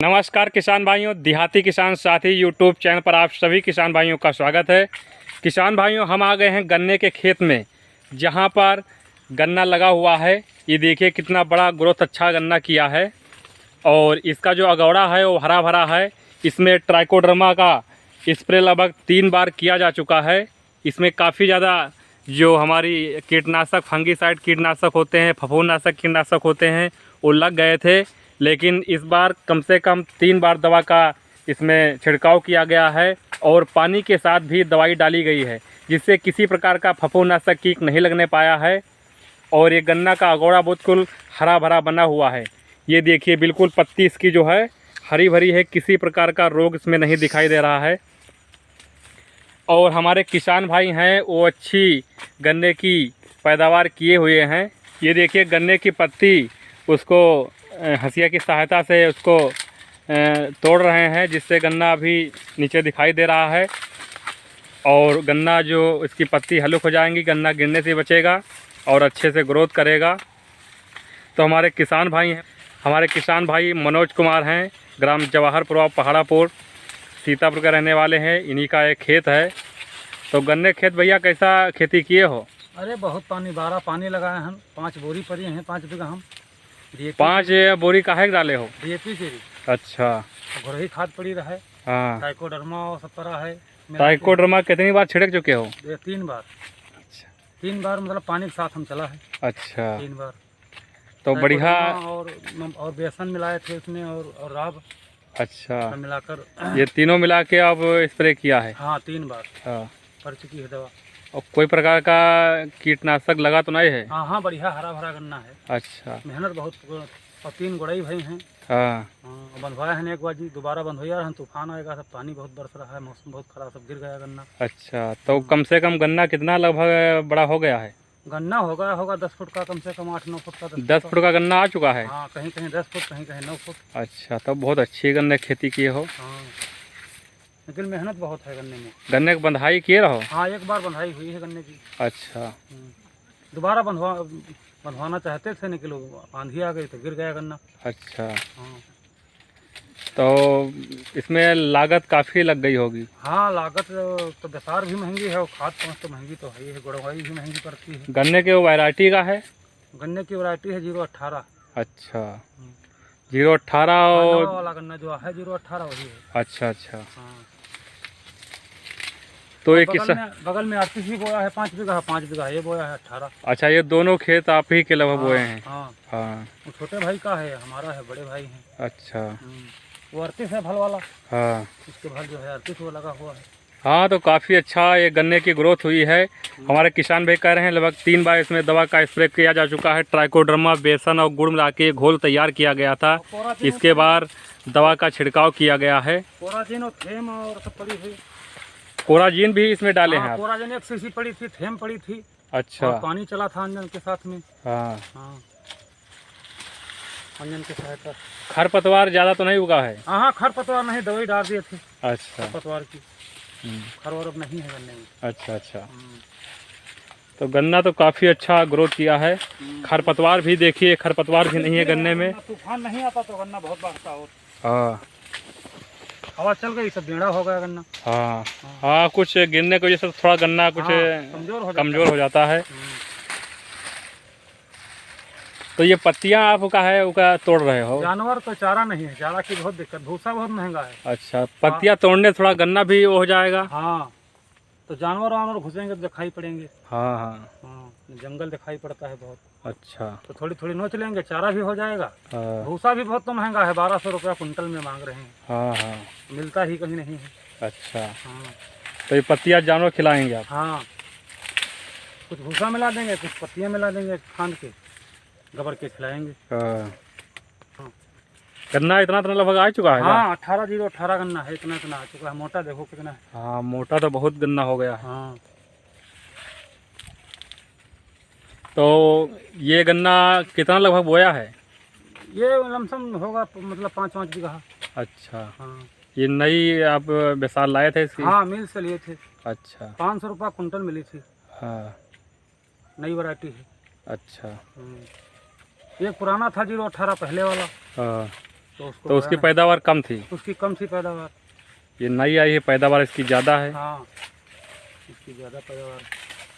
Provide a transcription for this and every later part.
नमस्कार किसान भाइयों, देहाती किसान साथी यूट्यूब चैनल पर आप सभी किसान भाइयों का स्वागत है। किसान भाइयों, हम आ गए हैं गन्ने के खेत में, जहां पर गन्ना लगा हुआ है। ये देखिए कितना बड़ा ग्रोथ, अच्छा गन्ना किया है और इसका जो अगौड़ा है वो हरा भरा है। इसमें ट्राइकोडर्मा का स्प्रे लगभग 3 बार किया जा चुका है। इसमें काफ़ी ज़्यादा जो हमारी कीटनाशक, फंगीसाइड कीटनाशक होते हैं, फफूंदनाशक कीटनाशक होते हैं, वो लग गए थे। लेकिन इस बार कम से कम 3 बार दवा का इसमें छिड़काव किया गया है और पानी के साथ भी दवाई डाली गई है, जिससे किसी प्रकार का फफूंदनाशक कीट नहीं लगने पाया है। और ये गन्ना का अगोड़ा बिल्कुल हरा भरा बना हुआ है। ये देखिए बिल्कुल पत्ती इसकी जो है हरी भरी है, किसी प्रकार का रोग इसमें नहीं दिखाई दे रहा है। और हमारे किसान भाई हैं वो अच्छी गन्ने की पैदावार किए हुए हैं। ये देखिए गन्ने की पत्ती उसको हंसिया की सहायता से उसको तोड़ रहे हैं, जिससे गन्ना अभी नीचे दिखाई दे रहा है। और गन्ना जो इसकी पत्ती हल्लुक हो जाएंगी, गन्ना गिरने से बचेगा और अच्छे से ग्रोथ करेगा। तो हमारे किसान भाई मनोज कुमार हैं, ग्राम जवाहरपुर पहाड़ापुर सीतापुर के रहने वाले हैं। इन्हीं का एक खेत है। तो गन्ने खेत भैया कैसा खेती किए हो? अरे बहुत पानी, 12 पानी लगाए हम, 5 बोरी पड़ी हैं, 5 बीघा हम। 5 बोरी काहे डाले हो? डीएपी से। अच्छा, घोरही खाद पड़ी रहे। हाँ, ट्राइकोडर्मा और सब पड़ा है। ट्राइकोडर्मा कितनी बार छिड़क चुके हो? 3 बार। अच्छा, 3 बार मतलब पानी के साथ हम चला है। अच्छा, 3 बार। तो बढ़िया। और बेसन मिलाए थे उसमें और राब। अच्छा, मिलाकर ये तीनों मिला के अब स्प्रे किया है? हाँ, 3 बार हाँ, पड़ चुकी है दवा। और कोई प्रकार का कीटनाशक लगा तो नहीं है? हाँ, बढ़िया हरा भरा गन्ना है। अच्छा, मेहनत बहुत, और 3 गोड़ाई भाई हैं। हाँ, बंधवाया है एक बार जी, दोबारा बंध हो यार, हम तूफान आएगा, सब पानी बहुत बरस रहा है, मौसम बहुत खराब, सब गिर गया गन्ना। अच्छा, तो कम से कम गन्ना कितना लगभग बड़ा हो गया है? गन्ना होगा 10 फुट का, कम से कम 8-9 फुट का। 10 फुट का गन्ना आ चुका है? हाँ, कहीं कहीं 10 फुट, कहीं कहीं 9 फुट। अच्छा, तो बहुत अच्छी गन्ने खेती किए हो। हाँ, लेकिन मेहनत बहुत है गन्ने में। गन्ने की बंधाई किए रहो? हाँ, एक बार बंधाई हुई है गन्ने की। अच्छा, दोबारा बंधवाना चाहते थे, लेकिन आंधी आ गई तो गिर गया गन्ना। अच्छा, हाँ, तो इसमें लागत काफ़ी लग गई होगी? हाँ, लागत तो बेसार भी महंगी है और खाद पांच तो महंगी तो है ही है, गुड़वाई भी महंगी पड़ती है। गन्ने के वैरायटी का है? गन्ने की वैरायटी है 018। अच्छा, 018 और वाला गन्ना जो है 018 वही है। अच्छा, अच्छा, हाँ, तो ये बगल में आरती ही बोया है 5 बीघा, 5 बीघा ये बोया है 18। अच्छा, ये दोनों खेत आप ही के लगभग बोए हैं? हाँ, हाँ, वो छोटे भाई का है, हमारा है, बड़े भाई हैं। अच्छा, वो अड़तीस है भल वाला। हाँ, इसके भल जो है 38 वो लगा हुआ है। हाँ, तो काफ़ी अच्छा ये गन्ने की ग्रोथ हुई है। हमारे किसान भाई कह रहे हैं लगभग 3 बार इसमें दवा का स्प्रे किया जा चुका है। ट्राइकोडर्मा, बेसन और गुड़ मिला के घोल तैयार किया गया था। इसके बाद दवा का छिड़काव किया गया है। कोराजीन और थेम और सब पड़ी हुई। कोराजीन भी इसमें डाले हैं आप? कोराजीन 1 सीसी पड़ी थी, थेम पड़ी थी। अच्छा, और पानी चला था अंजन के साथ में। हाँ, हाँ, अंजन के सहायता। खरपतवार ज़्यादा तो नहीं उगा है? हाँ, खरपतवार नहीं, दवाई डाल दिए थे अच्छा, खरपतवार की। खरवर अब नहीं है गन्ने में। अच्छा, अच्छा, तो गन्ना तो काफ़ी अच्छा ग्रोथ किया है। खरपतवार भी देखिए, खरपतवार भी नहीं है गन्ने में। तूफान नहीं आता तो गन्ना बहुत बढ़ता हो। हाँ, हवा चल गई, सब बेड़ा हो गया गन्ना। हाँ, हाँ, कुछ गिरने की वजह से थोड़ा गन्ना कुछ कमज़ोर हो जाता है। तो ये पत्तियां आपका है उका तोड़ रहे हो? जानवर तो चारा नहीं है, चारा की बहुत दिक्कत, भूसा बहुत महंगा है। अच्छा, पत्तियां तोड़ने थोड़ा गन्ना भी हो जाएगा? हाँ, तो जानवर वानवर घुसेंगे तो दिखाई पड़ेंगे। हाँ, हाँ, हाँ, जंगल दिखाई पड़ता है बहुत। अच्छा, तो थोड़ी थोड़ी नोच लेंगे, चारा भी हो जाएगा। हाँ, भूसा भी बहुत तो महंगा है, 1200 रुपया कुंटल में मांग रहे हैं। हाँ, हाँ, मिलता ही कहीं नहीं है। अच्छा, हाँ, तो ये पत्तियां जानवर खिलाएंगे आप? हाँ, कुछ भूसा मिला देंगे, कुछ पत्तियाँ मिला देंगे, खान के गोबर के खिलाएंगे। हाँ, गन्ना इतना लगभग आ चुका है? हाँ, 18 गन्ना है, इतना आ चुका है। मोटा देखो कितना है। हाँ, मोटा तो बहुत गन्ना हो गया है। हाँ, तो ये गन्ना कितना लगभग बोया है? ये लमसम होगा मतलब 5-5 बीघा। अच्छा, हाँ, ये नई आप बेसाल लाए थे इसकी? हाँ, मिल से लिए थे। अच्छा, 500 रुपया कुंटल मिली थी। हाँ, नई वैरायटी है। अच्छा, एक पुराना था 018 पहले वाला। हाँ, उसको तो उसकी बढ़ाना- पैदावार कम थी। उसकी कम सी पैदावार। ये नई आई है, पैदावार इसकी ज़्यादा है। हाँ, इसकी ज़्यादा पैदावार।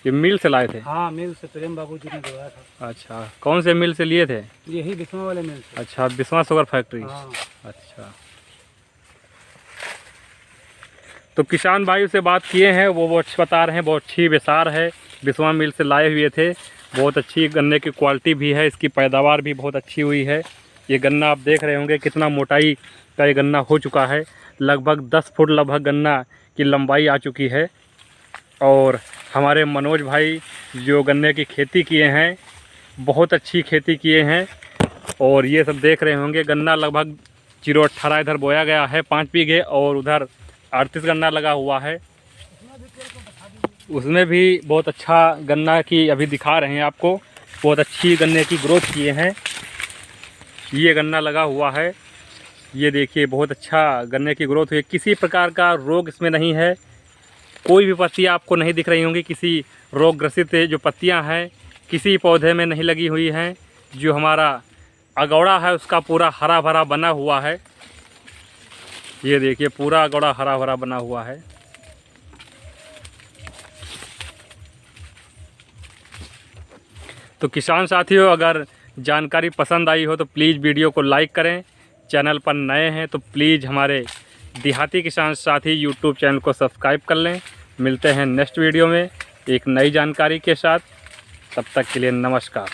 ये मिल से लाए थे? हाँ, मिल से प्रेम बाबू जी ने दिलाया था। अच्छा, कौन से मिल से लिए थे? यही बिस्वा वाले मिल से। अच्छा, बिस्वा शुगर फैक्ट्री। हाँ। अच्छा, तो किसान भाई से बात किए हैं, वो अच्छी बता रहे हैं, बहुत अच्छी बेसार है, बिस्वा मिल से लाए हुए थे, बहुत अच्छी गन्ने की क्वालिटी भी है, इसकी पैदावार भी बहुत अच्छी हुई है। ये गन्ना आप देख रहे होंगे कितना मोटाई का ये गन्ना हो चुका है, लगभग 10 फुट लगभग गन्ना की लंबाई आ चुकी है। और हमारे मनोज भाई जो गन्ने की खेती किए हैं, बहुत अच्छी खेती किए हैं। और ये सब देख रहे होंगे गन्ना लगभग 0.18 इधर बोया गया है 5 बीघे, और उधर 38 गन्ना लगा हुआ है। उसमें भी बहुत अच्छा गन्ना की अभी दिखा रहे हैं आपको, बहुत अच्छी गन्ने की ग्रोथ किए हैं। ये गन्ना लगा हुआ है, ये देखिए बहुत अच्छा गन्ने की ग्रोथ हुई, किसी प्रकार का रोग इसमें नहीं है, कोई भी पत्तियाँ आपको नहीं दिख रही होंगी किसी रोग ग्रसित जो पत्तियाँ हैं किसी पौधे में नहीं लगी हुई हैं। जो हमारा अगौड़ा है उसका पूरा हरा भरा बना हुआ है, ये देखिए पूरा अगौड़ा हरा भरा बना हुआ है। तो किसान साथियों, अगर जानकारी पसंद आई हो तो प्लीज़ वीडियो को लाइक करें, चैनल पर नए हैं तो प्लीज़ हमारे देहाती किसान साथी यूट्यूब चैनल को सब्सक्राइब कर लें। मिलते हैं नेक्स्ट वीडियो में एक नई जानकारी के साथ, तब तक के लिए नमस्कार।